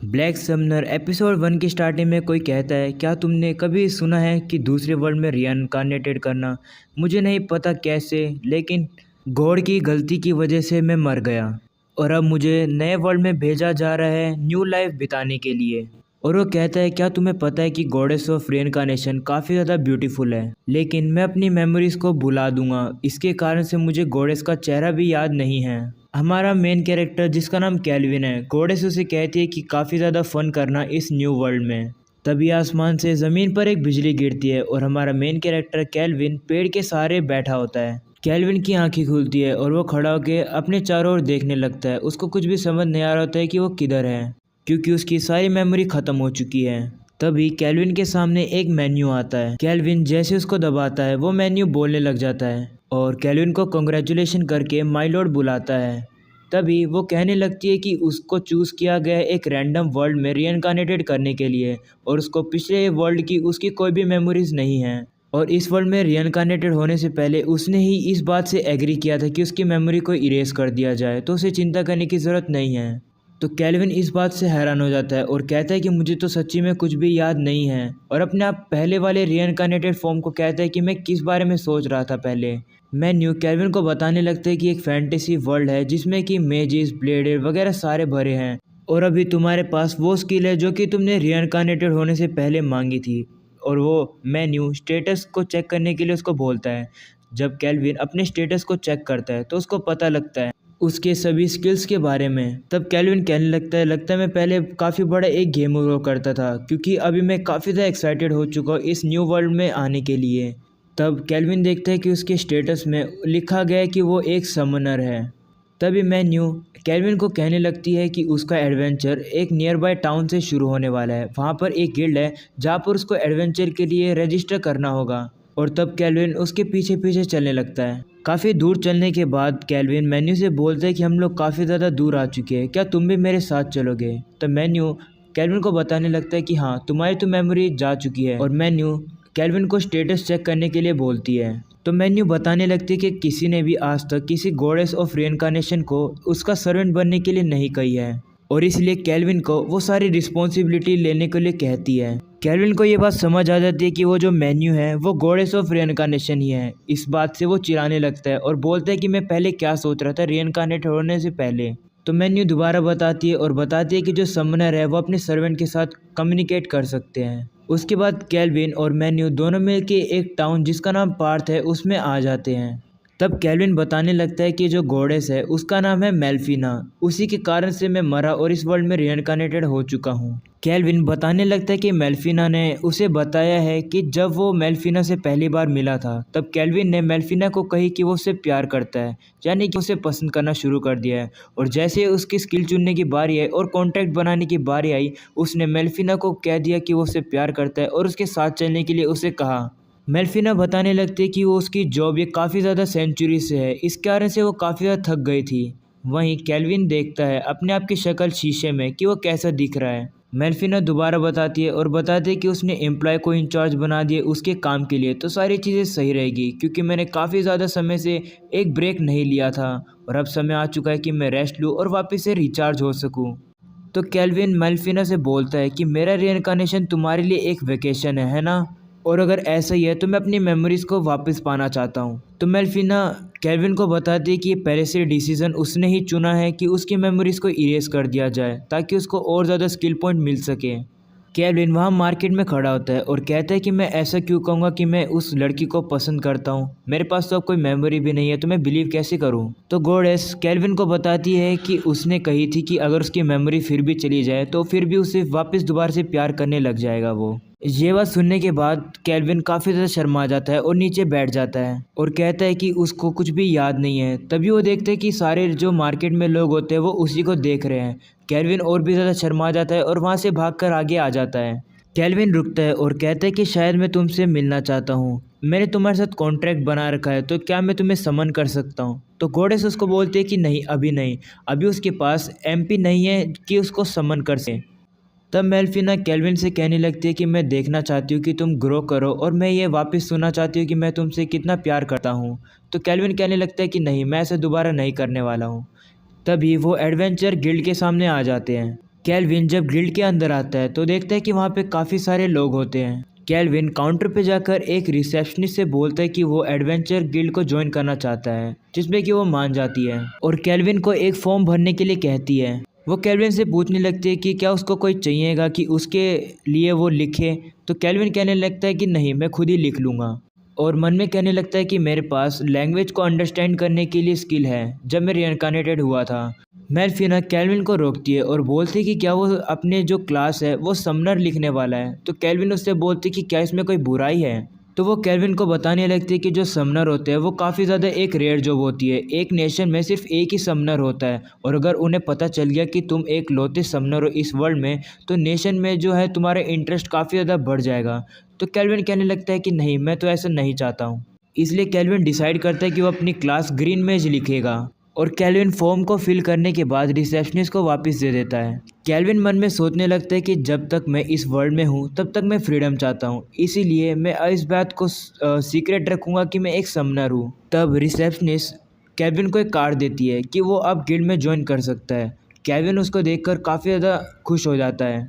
Black Sumner episode 1 की starting में कोई कहता है, क्या तुमने कभी सुना है कि दूसरे वर्ल्ड में रिइनकार्नेटेड करना? मुझे नहीं पता कैसे, लेकिन गॉड की गलती की वजह से मैं मर गया और अब मुझे नए वर्ल्ड में भेजा जा रहा है न्यू लाइफ बिताने के लिए। और वो कहता है, क्या तुम्हें पता है कि गॉडेस ऑफ रिइनकार्नेशन काफ़ी ज़्यादा ब्यूटीफुल है, लेकिन मैं अपनी मेमोरीज़ को भुला दूंगा। इसके कारण से मुझे गॉडेस का चेहरा भी याद नहीं है। हमारा मेन कैरेक्टर जिसका नाम कैल्विन है, गॉडेस उसे कहती है कि काफ़ी ज़्यादा फन करना इस न्यू वर्ल्ड में। तभी आसमान से ज़मीन पर एक बिजली गिरती है और हमारा मेन कैरेक्टर कैल्विन पेड़ के सहारे बैठा होता है। कैल्विन की आंखें खुलती है और वो खड़ा होकर अपने चारों ओर देखने लगता है। उसको कुछ भी समझ नहीं आ रहा होता है कि वो किधर है, क्योंकि उसकी सारी मेमोरी ख़त्म हो चुकी है। तभी कैल्विन के सामने एक मेन्यू आता है। कैल्विन जैसे उसको दबाता है, वो मेन्यू बोलने लग जाता है और कैल्विन को कॉन्ग्रेचुलेशन करके माय लॉर्ड बुलाता है। तभी वो कहने लगती है कि उसको चूज़ किया गया है एक रैंडम वर्ल्ड में रिइनकार्नेटेड करने के लिए और उसको पिछले वर्ल्ड की उसकी कोई भी मेमोरीज नहीं है। और इस वर्ल्ड में रिइनकार्नेटेड होने से पहले उसने ही इस बात से एग्री किया था कि उसकी मेमोरी को इरेज कर दिया जाए, तो उसे चिंता करने की ज़रूरत नहीं है। तो कैल्विन इस बात से हैरान हो जाता है और कहता है कि मुझे तो सच्ची में कुछ भी याद नहीं है, और अपने आप पहले वाले रिइनकार्नेटेड फॉर्म को कहता है कि मैं किस बारे में सोच रहा था पहले। मेन्यू कैल्विन को बताने लगता है कि एक फैंटेसी वर्ल्ड है जिसमें कि मेजिस, ब्लेडेड वगैरह सारे भरे हैं, और अभी तुम्हारे पास वो स्किल है जो कि तुमने रिइनकार्नेटेड होने से पहले मांगी थी। और वो मेन्यू स्टेटस को चेक करने के लिए उसको बोलता है। जब कैल्विन अपने स्टेटस को चेक करता है तो उसको पता लगता है उसके सभी स्किल्स के बारे में। तब कैल्विन कहने लगता है मैं पहले काफ़ी बड़ा एक गेमर हुआ करता था, क्योंकि अभी मैं काफ़ी ज़्यादा एक्साइटेड हो चुका हूँ इस न्यू वर्ल्ड में आने के लिए। तब कैल्विन देखता है कि उसके स्टेटस में लिखा गया है कि वो एक समनर है। तभी मेन्यू कैल्विन को कहने लगती है कि उसका एडवेंचर एक नियर बाय टाउन से शुरू होने वाला है। वहाँ पर एक गिल्ड है जहाँ पर उसको एडवेंचर के लिए रजिस्टर करना होगा। और तब कैल्विन उसके पीछे पीछे चलने लगता है। काफ़ी दूर चलने के बाद कैल्विन मेन्यू से बोलता है कि हम लोग काफ़ी ज़्यादा दूर आ चुके हैं, क्या तुम भी मेरे साथ चलोगे? तब मेन्यू कैल्विन को बताने लगता है कि हाँ, तुम्हारी तो मेमोरी जा चुकी है। और मेन्यू कैल्विन को स्टेटस चेक करने के लिए बोलती है। तो मेन्यू बताने लगती है कि किसी ने भी आज तक किसी गॉडेस ऑफ रिइनकार्नेशन को उसका सर्वेंट बनने के लिए नहीं कही है, और इसलिए कैल्विन को वो सारी रिस्पॉन्सिबिलिटी लेने के लिए कहती है। कैल्विन को ये बात समझ आ जाती है कि वो जो मेन्यू है वो गॉडेस ऑफ रिइनकार्नेशन ही है। इस बात से वो चिढ़ाने लगता है और बोलता है कि मैं पहले क्या सोच रहा था रिइनकार्नेट होने से पहले। तो मेन्यू दोबारा बताती है और बताती है कि जो समनर है वो अपने सर्वेंट के साथ कम्युनिकेट कर सकते हैं। उसके बाद कैल्विन और मेन्यू दोनों मिलकर एक टाउन जिसका नाम पार्थ है उसमें आ जाते हैं। तब कैल्विन बताने लगता है कि जो गॉडेस है उसका नाम है मेल्फिना, उसी के कारण से मैं मरा और इस वर्ल्ड में रिइनकार्नेटेड हो चुका हूँ। कैल्विन बताने लगता है कि मेल्फिना ने उसे बताया है कि जब वो मेल्फिना से पहली बार मिला था तब कैल्विन ने मेल्फिना को कही कि वो उससे प्यार करता है, यानी कि उसे पसंद करना शुरू कर दिया है। और जैसे उसकी स्किल चुनने की बारी आई और कॉन्ट्रैक्ट बनाने की बारी आई, उसने मेल्फिना को कह दिया कि वो उससे प्यार करता है और उसके साथ चलने के लिए उसे कहा। मेल्फिना बताने लगती है कि वो उसकी जॉब ये काफ़ी ज़्यादा सेंचुरी से है, इस कारण से वो काफ़ी ज़्यादा थक गई थी। वहीं कैल्विन देखता है अपने आप की शक्ल शीशे में कि वो कैसा दिख रहा है। मेल्फिना दोबारा बताती है और बताती है कि उसने एम्प्लॉय को इंचार्ज बना दिए उसके काम के लिए, तो सारी चीज़ें सही रहेगी, क्योंकि मैंने काफ़ी ज़्यादा समय से एक ब्रेक नहीं लिया था और अब समय आ चुका है कि मैं रेस्ट लूँ और वापस से रिचार्ज हो सकूँ। तो कैल्विन मेल्फिना से बोलता है कि मेरा रिइनकार्नेशन तुम्हारे लिए एक वेकेशन है ना? और अगर ऐसा ही है तो मैं अपनी मेमोरीज़ को वापस पाना चाहता हूँ। तो मेल्फिना कैल्विन को बताती है कि ये पहले से डिसीजन उसने ही चुना है कि उसकी मेमोरीज़ को इरेज कर दिया जाए ताकि उसको और ज़्यादा स्किल पॉइंट मिल सके। कैल्विन वहाँ मार्केट में खड़ा होता है और कहता है कि मैं ऐसा क्यों कहूँगा कि मैं उस लड़की को पसंद करता हूँ, मेरे पास तो अब कोई मेमोरी भी नहीं है, तो मैं बिलीव कैसे करूँ? तो गॉडेस कैल्विन को बताती है कि उसने कही थी कि अगर उसकी मेमोरी फिर भी चली जाए तो फिर भी उसे वापस दोबारा से प्यार करने लग जाएगा वो। ये बात सुनने के बाद कैल्विन काफ़ी ज़्यादा शर्मा जाता है और नीचे बैठ जाता है और कहता है कि उसको कुछ भी याद नहीं है। तभी वो देखते हैं कि सारे जो मार्केट में लोग होते हैं वो उसी को देख रहे हैं। कैल्विन और भी ज़्यादा शर्मा जाता है और वहाँ से भागकर आगे आ जाता है। कैल्विन रुकता है और कहता है कि शायद मैं तुमसे मिलना चाहता हूँ, मैंने तुम्हारे साथ कॉन्ट्रैक्ट बना रखा है, तो क्या मैं तुम्हें समन कर सकता हूँ? तो गॉडेस उसको बोलती है कि नहीं, अभी नहीं, अभी उसके पास एमपी नहीं है कि उसको समन कर सके। तब मेल्फिना कैल्विन से कहने लगती है कि मैं देखना चाहती हूँ कि तुम ग्रो करो और मैं ये वापस सुनना चाहती हूँ कि मैं तुमसे कितना प्यार करता हूँ। तो कैल्विन कहने लगता है कि नहीं, मैं ऐसे दोबारा नहीं करने वाला हूँ। तभी वो एडवेंचर गिल्ड के सामने आ जाते हैं। केल्विन जब गिल्ड के अंदर आता है तो देखता है कि वहाँ पे काफ़ी सारे लोग होते हैं। केल्विन काउंटर पे जाकर एक रिसेप्शनिस्ट से बोलता है कि वो एडवेंचर गिल्ड को ज्वाइन करना चाहता है, जिसमें कि वो मान जाती है और केल्विन को एक फॉर्म भरने के लिए कहती है। वो केल्विन से पूछने लगती है कि क्या उसको कोई चाहिएगा कि उसके लिए वो लिखे, तो केल्विन कहने लगता है कि नहीं, मैं खुद ही लिख लूँगा। और मन में कहने लगता है कि मेरे पास लैंग्वेज को अंडरस्टैंड करने के लिए स्किल है। जब मैं रीइंकार्नेटेड हुआ था, मेल्फिना केल्विन को रोकती है और बोलती है कि क्या वो अपने जो क्लास है वो समनर लिखने वाला है। तो केल्विन उससे बोलती है कि क्या इसमें कोई बुराई है। तो वो केल्विन को बताने लगती है कि जो समनर होते हैं वो काफ़ी ज़्यादा एक रेयर जॉब होती है। एक नेशन में सिर्फ एक ही समनर होता है और अगर उन्हें पता चल गया कि तुम एक लौते समनर हो इस वर्ल्ड में, तो नेशन में जो है तुम्हारा इंटरेस्ट काफ़ी ज़्यादा बढ़ जाएगा। तो केल्विन कहने लगता है कि नहीं, मैं तो ऐसा नहीं चाहता हूँ। इसलिए केल्विन डिसाइड करता है कि वो अपनी क्लास ग्रीन मेज लिखेगा और केल्विन फॉर्म को फिल करने के बाद रिसेप्शनिस्ट को वापस दे देता है। केल्विन मन में सोचने लगता है कि जब तक मैं इस वर्ल्ड में हूँ तब तक मैं फ्रीडम चाहता हूँ, इसीलिए मैं इस बात को सीक्रेट रखूँगा कि मैं एक समनर हूँ। तब रिसेप्शनिस्ट केल्विन को एक कार्ड देती है कि वो अब गिल्ड में ज्वाइन कर सकता है। केल्विन उसको देखकर काफ़ी ज़्यादा खुश हो जाता है।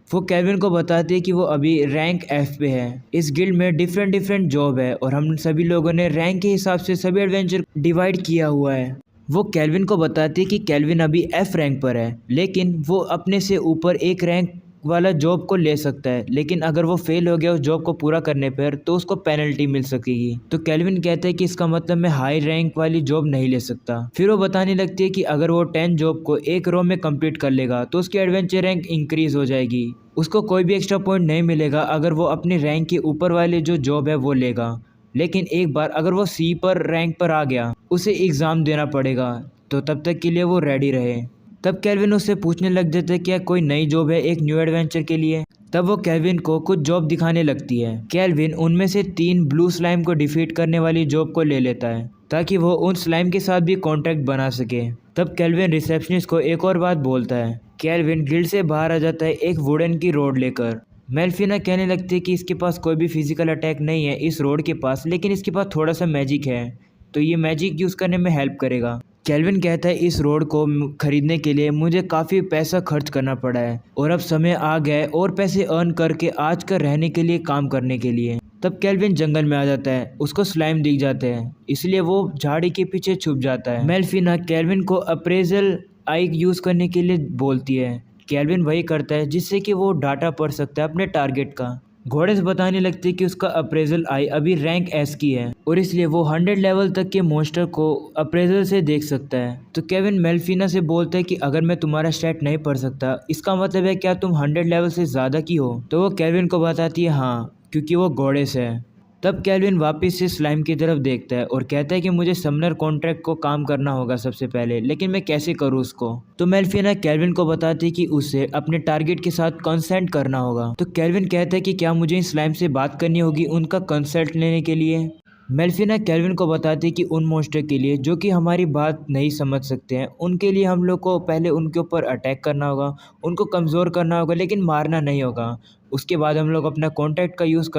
वो केल्विन को बताती है कि वो अभी रैंक F पे है। इस गिल्ड में डिफरेंट जॉब है और हम सभी लोगों ने रैंक के हिसाब से सभी एडवेंचर डिवाइड किया हुआ है। वो केल्विन को बताती है कि केल्विन अभी F रैंक पर है, लेकिन वो अपने से ऊपर एक रैंक वाला जॉब को ले सकता है, लेकिन अगर वो फेल हो गया उस जॉब को पूरा करने पर तो उसको पेनल्टी मिल सकेगी। तो केल्विन कहता है कि इसका मतलब मैं हाई रैंक वाली जॉब नहीं ले सकता। फिर वो बताने लगती है कि अगर वो 10 जॉब को एक रो में कंप्लीट कर लेगा तो उसकी एडवेंचर रैंक इंक्रीज हो जाएगी। उसको कोई भी एक्स्ट्रा पॉइंट नहीं मिलेगा अगर वो अपनी रैंक के ऊपर वाले जो जॉब है वो लेगा, लेकिन एक बार अगर वो C पर रैंक पर आ गया उसे एग्ज़ाम देना पड़ेगा, तो तब तक के लिए वो रेडी रहे। तब केल्विन उससे पूछने लग जाता है क्या कोई नई जॉब है एक न्यू एडवेंचर के लिए। तब वो केल्विन को कुछ जॉब दिखाने लगती है। केल्विन उनमें से 3 ब्लू स्लाइम को डिफीट करने वाली जॉब को ले लेता है ताकि वो उन स्लाइम के साथ भी कॉन्ट्रैक्ट बना सके। तब केल्विन रिसेप्शनिस्ट को एक और बात बोलता है। केल्विन गिल्ड से बाहर आ जाता है एक वुडन की रोड लेकर। मेल्फिना कहने लगती है कि इसके पास कोई भी फिजिकल अटैक नहीं है इस रोड के पास, लेकिन इसके पास थोड़ा सा मैजिक है, तो ये मैजिक यूज़ करने में हेल्प करेगा। केल्विन कहता है इस रोड को खरीदने के लिए मुझे काफ़ी पैसा खर्च करना पड़ा है और अब समय आ गया है और पैसे अर्न करके आज का रहने के लिए काम करने के लिए। तब केल्विन जंगल में आ जाता है, उसको स्लाइम दिख जाते हैं, इसलिए वो झाड़ी के पीछे छुप जाता है। मेल्फिना केल्विन को अप्रेजल आई यूज़ करने के लिए बोलती है। केल्विन वही करता है जिससे कि वो डाटा पढ़ सकता है अपने टारगेट का। घोड़े से बताने लगती है कि उसका अप्रेजल आई अभी रैंक S की है और इसलिए वो 100 लेवल तक के मॉन्स्टर को अप्रेजल से देख सकता है। तो केल्विन मेल्फिना से बोलता है कि अगर मैं तुम्हारा स्टैट नहीं पढ़ सकता इसका मतलब है क्या तुम 100 लेवल से ज़्यादा की हो। तो वो केल्विन को बताती है हाँ, क्योंकि वो घोड़े से है। तब केल्विन वापस से स्लाइम की तरफ देखता है और कहता है कि मुझे समनर कॉन्ट्रैक्ट को काम करना होगा सबसे पहले, लेकिन मैं कैसे करूँ उसको। तो मेल्फिना केल्विन को बताती है कि उसे अपने टारगेट के साथ कंसेंट करना होगा। तो केल्विन कहता है कि क्या मुझे इन स्लाइम से बात करनी होगी उनका कंसेंट लेने के लिए। मेल्फिना केल्विन को बताती है कि उन मॉन्स्टर के लिए जो कि हमारी बात नहीं समझ सकते हैं, उनके लिए हम लोग को पहले उनके ऊपर अटैक करना होगा, उनको कमज़ोर करना होगा, लेकिन मारना नहीं होगा। उसके बाद हम लोग अपना कॉन्टैक्ट का यूज़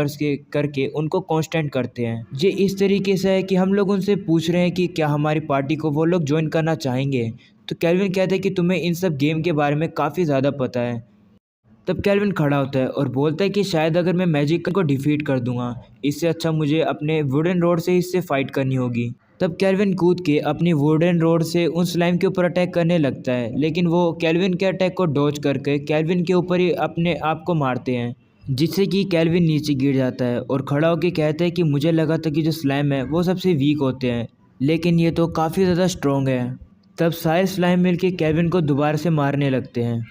करके उनको कांस्टेंट करते हैं। ये इस तरीके से है कि हम लोग उनसे पूछ रहे हैं कि क्या हमारी पार्टी को वो लोग ज्वाइन करना चाहेंगे। तो केल्विन कहता है कि तुम्हें इन सब गेम के बारे में काफ़ी ज़्यादा पता है। तब केल्विन खड़ा होता है और बोलता है कि शायद अगर मैं मैजिक को डिफीट कर दूंगा, इससे अच्छा मुझे अपने वुडन रोड से इससे फाइट करनी होगी। तब केल्विन कूद के अपनी वुडन रोड से उन स्लाइम के ऊपर अटैक करने लगता है, लेकिन वो केल्विन के अटैक को डॉज करके केल्विन के ऊपर ही अपने आप को मारते हैं, जिससे कि केल्विन नीचे गिर जाता है और खड़ा होकर कहता है कि मुझे लगा था कि जो स्लाइम है वो सबसे वीक होते हैं, लेकिन ये तो काफ़ी ज़्यादा स्ट्रॉन्ग है। तब सारे स्लाइम मिलके केल्विन को दोबारा से मारने लगते हैं।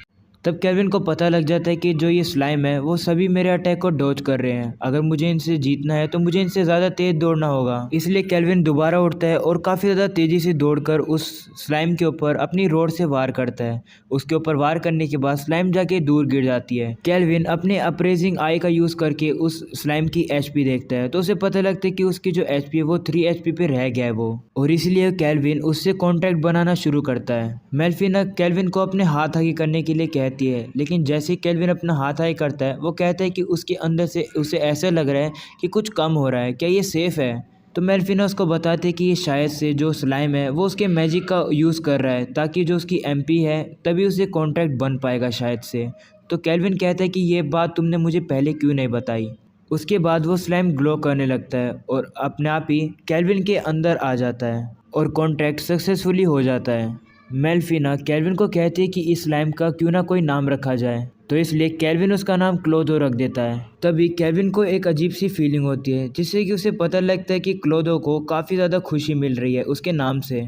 तब केल्विन को पता लग जाता है कि जो ये स्लाइम है वो सभी मेरे अटैक को डॉज कर रहे हैं। अगर मुझे इनसे जीतना है तो मुझे इनसे ज़्यादा तेज़ दौड़ना होगा। इसलिए केल्विन दोबारा उठता है और काफ़ी ज़्यादा तेज़ी से दौड़कर उस स्लाइम के ऊपर अपनी रोड से वार करता है। उसके ऊपर वार करने के बाद स्लाइम जाके दूर गिर जाती है। केल्विन अपने अप्रेजिंग आई का यूज़ करके उस स्लाइम की HP देखता है तो उसे पता लगता है कि उसकी जो HP है वो 3 HP पे रह गया है वो, और इसलिए केल्विन उससे कॉन्टैक्ट बनाना शुरू करता है। मेल्फिना केल्विन को अपने हाथ आगे करने के लिए कहती है, लेकिन जैसे ही केल्विन अपना हाथ आगे करता है वो कहता है कि उसके अंदर से उसे ऐसा लग रहा है कि कुछ कम हो रहा है, क्या ये सेफ़ है। तो मेल्फिना उसको बताते हैं कि ये शायद से जो स्लाइम है वो उसके मैजिक का यूज़ कर रहा है ताकि जो उसकी एमपी है तभी उसे कॉन्ट्रैक्ट बन पाएगा शायद से। तो केल्विन कहता है कि ये बात तुमने मुझे पहले क्यों नहीं बताई। उसके बाद वो स्लाइम ग्लो करने लगता है और अपने आप ही केल्विन के अंदर आ जाता है और कॉन्ट्रैक्ट सक्सेसफुली हो जाता है। मेल्फिना केल्विन को कहती है कि इस स्लाइम का क्यों ना कोई नाम रखा जाए, तो इसलिए केल्विन उसका नाम क्लोदो रख देता है। तभी केल्विन को एक अजीब सी फीलिंग होती है जिससे कि उसे पता लगता है कि क्लोदो को काफ़ी ज़्यादा खुशी मिल रही है उसके नाम से।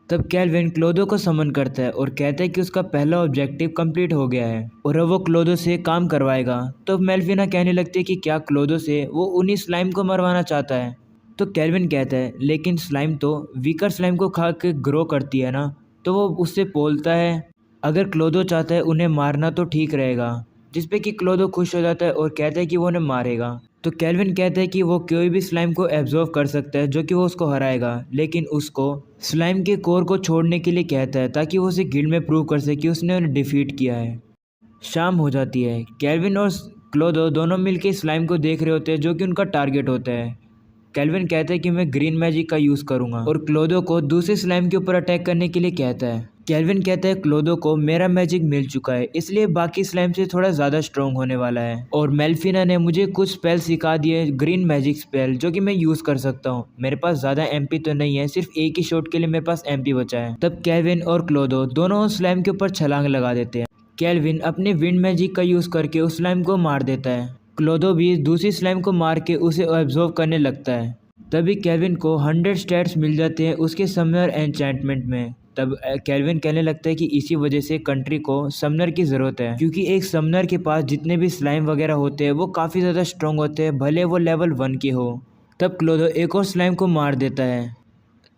तब केल्विन क्लोदो को समन करता है और कहता है कि उसका पहला ऑब्जेक्टिव कंप्लीट हो गया है और अब वो क्लोदो से काम करवाएगा। तो मेल्फिना कहने लगती है कि क्या क्लोदो से वो उन्हीं स्लाइम को मरवाना चाहता है। तो केल्विन कहता है लेकिन स्लाइम तो वीकर स्लाइम को खा के ग्रो करती है ना। तो वो उससे बोलता है अगर क्लोदो चाहता है उन्हें मारना तो ठीक रहेगा, जिस पे कि क्लोदो खुश हो जाता है और कहता है कि वो उन्हें मारेगा। तो केल्विन कहता है कि वो कोई भी स्लाइम को एब्जॉर्व कर सकता है जो कि वो उसको हराएगा, लेकिन उसको स्लाइम के कोर को छोड़ने के लिए कहता है ताकि वो उसे गिल्ड में प्रूव कर सके कि उसने उन्हें डिफीट किया है। शाम हो जाती है। केल्विन और क्लोदो दोनों मिलकर स्लाइम को देख रहे होते हैं जो कि उनका टारगेट होता है। केल्विन कहता है कि मैं ग्रीन मैजिक का यूज़ करूंगा और क्लोदो को दूसरे स्लाइम के ऊपर अटैक करने के लिए कहता है। केल्विन कहता है क्लोदो को मेरा मैजिक मिल चुका है इसलिए बाकी स्लाइम से थोड़ा ज़्यादा स्ट्रॉन्ग होने वाला है और मेल्फिना ने मुझे कुछ स्पेल सिखा दिए ग्रीन मैजिक स्पेल जो कि मैं यूज़ कर सकता हूँ। मेरे पास ज़्यादा एमपी तो नहीं है, सिर्फ एक ही शॉट के लिए मेरे पास एमपी बचा है। तब केल्विन और क्लोदो दोनों स्लाइम के ऊपर छलांग लगा देते हैं। केल्विन अपने विंड मैजिक का यूज़ करके उस स्लाइम को मार देता है। क्लोदो भी दूसरी स्लाइम को मार के उसे ऑब्जर्व करने लगता है। तभी केल्विन को 100 स्टैट्स मिल जाते हैं उसके समनर एन्चेंटमेंट में। तब केल्विन कहने लगता है कि इसी वजह से कंट्री को समनर की ज़रूरत है, क्योंकि एक समनर के पास जितने भी स्लाइम वगैरह होते हैं वो काफ़ी ज़्यादा स्ट्रॉन्ग होते हैं, भले वो लेवल 1 के हो। तब क्लोदो एक और स्लाइम को मार देता है।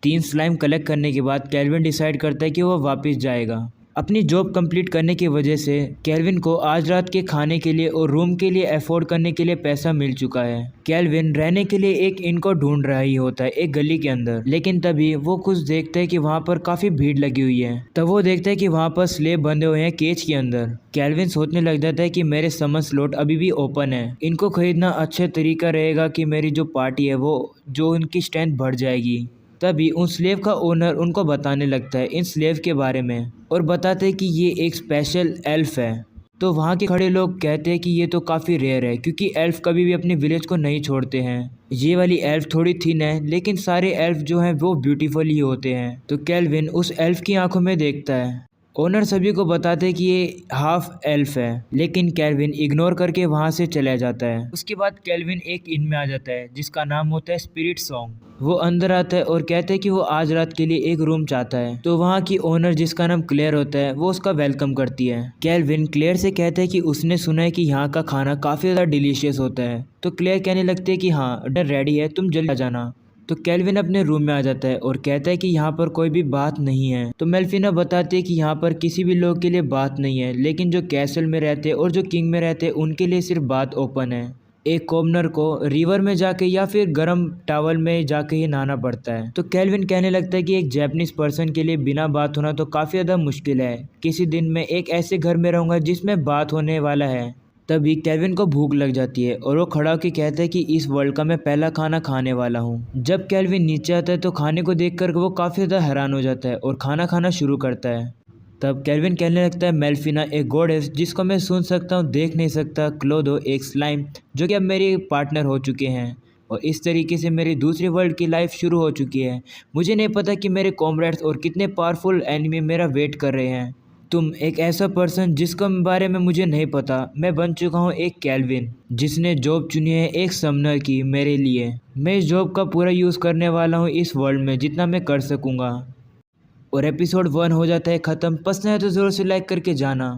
3 स्लाइम कलेक्ट करने के बाद केल्विन डिसाइड करता है कि वो वापस जाएगा। अपनी जॉब कंप्लीट करने की वजह से केल्विन को आज रात के खाने के लिए और रूम के लिए अफोर्ड करने के लिए पैसा मिल चुका है। केल्विन रहने के लिए एक इन को ढूंढ रहा ही होता है एक गली के अंदर, लेकिन तभी वो कुछ देखता है कि वहाँ पर काफ़ी भीड़ लगी हुई है। तब वो देखता है कि वहाँ पर स्लेब बंधे हुए हैं केज के अंदर। केल्विन सोचने लग जाता है कि मेरे समन स्लॉट अभी भी ओपन है, इनको खरीदना अच्छा तरीका रहेगा कि मेरी जो पार्टी है वो जो उनकी स्ट्रेंथ बढ़ जाएगी। तभी उन स्लेव का ओनर उनको बताने लगता है इन स्लेव के बारे में और बताते हैं कि ये एक स्पेशल एल्फ है। तो वहाँ के खड़े लोग कहते हैं कि ये तो काफ़ी रेयर है क्योंकि एल्फ कभी भी अपने विलेज को नहीं छोड़ते हैं। ये वाली एल्फ थोड़ी थिन है लेकिन सारे एल्फ जो हैं वो ब्यूटीफुल ही होते हैं। तो केल्विन उस एल्फ की आंखों में देखता है। ओनर सभी को बताते हैं कि ये हाफ एल्फ है, लेकिन केल्विन इग्नोर करके वहाँ से चला जाता है। उसके बाद केल्विन एक इन में आ जाता है जिसका नाम होता है स्पिरिट सॉन्ग। वो अंदर आता है और कहता है कि वो आज रात के लिए एक रूम चाहता है। तो वहाँ की ओनर जिसका नाम क्लेयर होता है वो उसका वेलकम करती है। केल्विन क्लेयर से कहता है कि उसने सुना है कि यहाँ का खाना काफ़ी ज़्यादा डिलीशियस होता है। तो क्लेयर कहने लगती है कि हाँ डिनर रेडी है, तुम जल्दी आ जाना। तो केल्विन अपने रूम में आ जाता है और कहता है कि यहाँ पर कोई भी बात नहीं है। तो मेल्फिना बताती है कि यहाँ पर किसी भी लोग के लिए बात नहीं है, लेकिन जो कैसल में रहते हैं और जो किंग में रहते हैं उनके लिए सिर्फ बात ओपन है। एक कॉमनर को रिवर में जाके या फिर गर्म टावल में जाके ही नहाना पड़ता है। तो केल्विन कहने लगता है कि एक जैपनीज पर्सन के लिए बिना बात होना तो काफ़ी ज़्यादा मुश्किल है। किसी दिन मैं एक ऐसे घर में रहूँगा जिसमें बात होने वाला है। तभी केल्विन को भूख लग जाती है और वो खड़ा होकर कहता है कि इस वर्ल्ड का मैं पहला खाना खाने वाला हूँ। जब केल्विन नीचे आता है तो खाने को देखकर वो काफ़ी ज़्यादा हैरान हो जाता है और खाना खाना शुरू करता है। तब केल्विन कहने लगता है मेल्फिना एक गॉडेस जिसको मैं सुन सकता हूँ देख नहीं सकता, क्लोदो एक स्लाइम जो कि अब मेरे पार्टनर हो चुके हैं और इस तरीके से मेरी दूसरी वर्ल्ड की लाइफ शुरू हो चुकी है। मुझे नहीं पता कि मेरे कॉमरेड्स और कितने पावरफुल एनिमी मेरा वेट कर रहे हैं। तुम एक ऐसा पर्सन जिसके बारे में मुझे नहीं पता। मैं बन चुका हूँ एक केल्विन जिसने जॉब चुनी है एक समनर की मेरे लिए। मैं इस जॉब का पूरा यूज़ करने वाला हूँ इस वर्ल्ड में जितना मैं कर सकूँगा। और एपिसोड 1 हो जाता है ख़त्म। पसंद है तो ज़रूर से लाइक करके जाना।